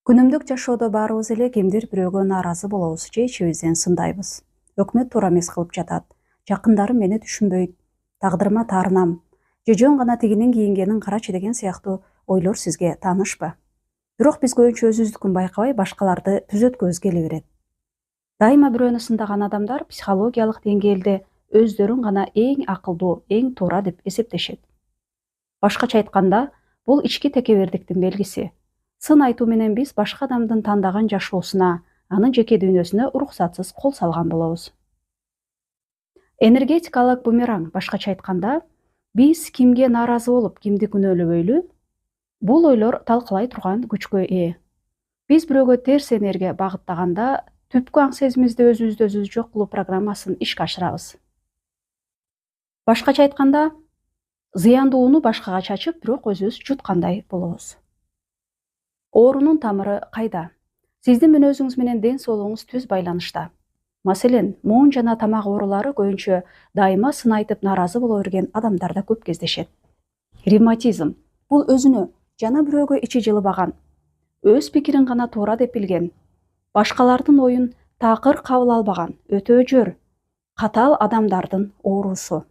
Күнүмдүк жашоодо баарыбыз эле кимдир бирөөгө нааразы болобуз же ичибизден сындайбыз. Өкмөт туура эмес кылып жатат. Жакындарым мени түшүнбөйт. Тагдырыма таарынам. Же жөн гана тигинин кийингенин карачы деген сыяктуу ойлор сизге таанышпы? Бирок биз көбүнчө өзүбүздүкүн байкабай башкаларды түзөткүбүз келе берет. Дайыма бирөөнү сындаган адамдар психологиялык деңгээлде өздөрүн гана эң акылдуу, эң туура деп эсептешет. Башкача айтканда, бул ички текебердиктин белгиси. Сын айтуу менен биз башка адамдын тандаган жашоосуна, анын жеке дүйнөсүнө уруксатсыз кол салган болобуз. Энергетикалык бумеранг, башкача айтканда, биз кимге нааразы болуп, кимди күнөөлөбөйлү? Бул ойлор талкалай турган күчкө ээ. Биз бирөөгө терс энергия багыттаганда, түпкү аң сезимибизди өзүбүздү өзүбүз жок кылуу программасын ишке ашырабыз. Башкача айтканда, зыяндууну башкага чачып, бирок өзүбүз жуткандай болобуз. Оорунун тамыры кайда? Сиздин мүнөзүңүз менен ден соолугуңуз түз байланышта. Маселен, муун жана тамак оорулары көбүнчө дайыма сын айтып нааразы боло берген адамдарда көп кездешет. Ревматизм — бул өзүнө жана бирөөгө ичи жылыбаган, өз пикирин гана туура деп билген, башкалардын оюн такыр кабыл албаган, өтө жөр, катаал адамдардын оорусу.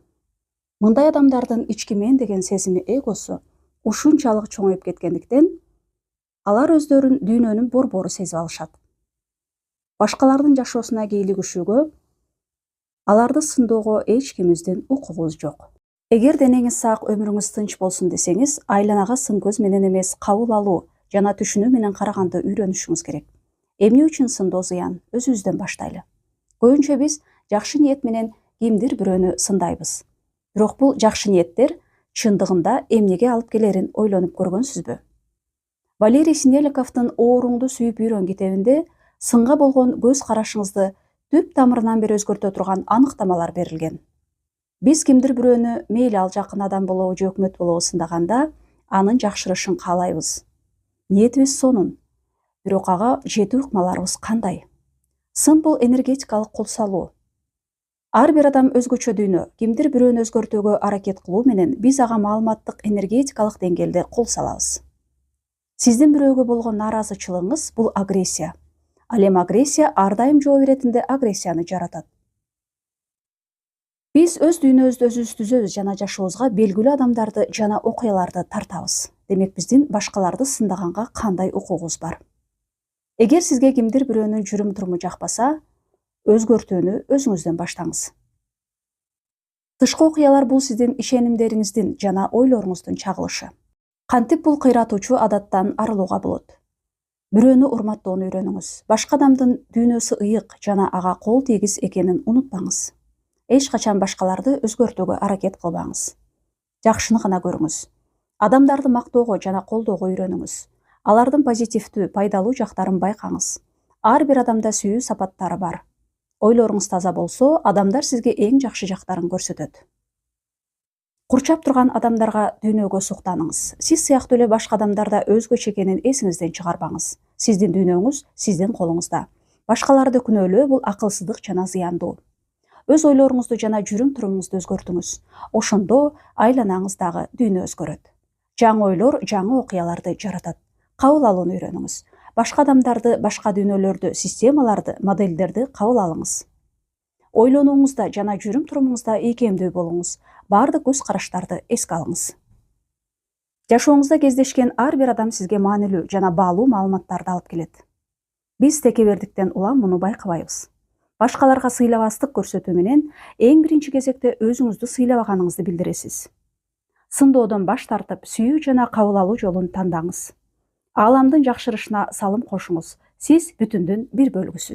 Мындай адамдардын ички мен деген сезими эгосу ушунчалык чоңоюп кеткендиктен, алар өздөрүн дүйнөнүн борбору сезип алышат. Башкалардын жашоосуна кийлигишүүгө, аларды сындоого эч кимибиздин укугубуз жок. Эгер денеңиз сак, өмүрүңүз тынч болсун десеңиз, айланага сын көз менен эмес, кабыл алуу жана түшүнүү менен караганды үйрөнүшүңүз керек. Эмне үчүн сындоо зыян? Өзүбүздөн баштайлы. Көбүнчө биз жакшы ниет менен кимдир бирөөнү сындайбыз. Бирок бул жакшы ниеттер чындыгында эмнеге алып келерин ойлонуп көргөнсүзбү? Валерий Синельниковдун «Ооруңду сүйүп үйрөн» китебинде сынга болгон көз карашыңызды түп тамырынан бери өзгөртө турган аныктамалар берилген. Биз кимдир бирөөнү мейли ал жакын адам болобу же өкмөт болобу сындаганда, анын жакшырышын каалайбыз. Ниетибиз сонун. Бирок ага жетүү ыкмаларыбыз кандай? Сын бул энергетикалык кол салуу. Ар бир адам өзгөчө дүйнө. Кимдир бирөөнү өзгөртүүгө аракет кылуу менен биз ага маалыматтык энергетикалык деңгээлде кол салабыз. Сиздин бирөөгө болгон нааразычылыгыңыз — бул агрессия. Ал эми агрессия ар дайым жооп иретинде агрессияны жаратат. Биз өз дүйнөбүздү өзүбүз түзөбүз жана жашообузга белгилүү адамдарды жана окуяларды тартабыз. Демек биздин башкаларды сындаганга кандай укугубуз бар? Эгер сизге кимдир бирөөнүн жүрүм туруму жакпаса, өзгөртүүнү өзүңүздөн баштаңыз. Тышкы окуялар — бул сиздин ишенимдериңиздин жана ойлоруңуздун чагылышы. Кантип бул кыйратуучу адаттан арылууга болот? Бирөөнү урматтоону үйрөнүңүз. Башка адамдын дүйнөсү ыйык жана ага кол тийгиз экенин унутпаңыз. Эч качан башкаларды өзгөртүүгө аракет кылбаңыз. Жакшыны гана көрүңүз. Адамдарды мактоого жана колдоого үйрөнүңүз. Алардын позитивдүү, пайдалуу жактарын байкаңыз. Ар бир адамда сүйүү сапаттары бар. Ойлоруңуз таза болсо, адамдар сизге эң жакшы жактарын көрсөтөт. Курчап турган адамдарга дүйнөгө суктаныңыз. Сиз сыяктуу эле башка адамдарда өзгөчө экенин эсиңизден чыгарбаңыз. Сиздин дүйнөңүз сиздин колуңузда. Башкаларды күнөөлөө — бул акылсыздык жана зыяндуу. Өз ойлоруңузду жана жүрүм турумуңузду өзгөртүңүз. Ошондо айланаңыз дагы дүйнө өзгөрөт. Жаңы ойлор жаңы окуяларды жаратат. Кабыл алууну үйрөнүңүз. Башка адамдарды, башка дүйнөлөрдү, системаларды, модельдерди кабыл алыңыз. Ойлонууңузда жана жүрүм турумуңузда ийкемдүү болуңуз. Бардык көз караштарды эске алыңыз. Жашооңузда кездешкен ар бир адам сизге маанилүү жана баалуу маалыматтарды алып келет. Биз текебердиктен улам муну байкабайбыз. Башкаларга сыйлабастык көрсөтүү менен эң биринчи кезекте өзүңүздү сыйлабаганыңызды билдиресиз. Сындоодон баш тартып, сүйүү жана кабыл алуу жолун тандаңыз. Ааламдын жакшырышына салым кошуңуз. Сиз бүтүндүн бир бөлүгүсүз.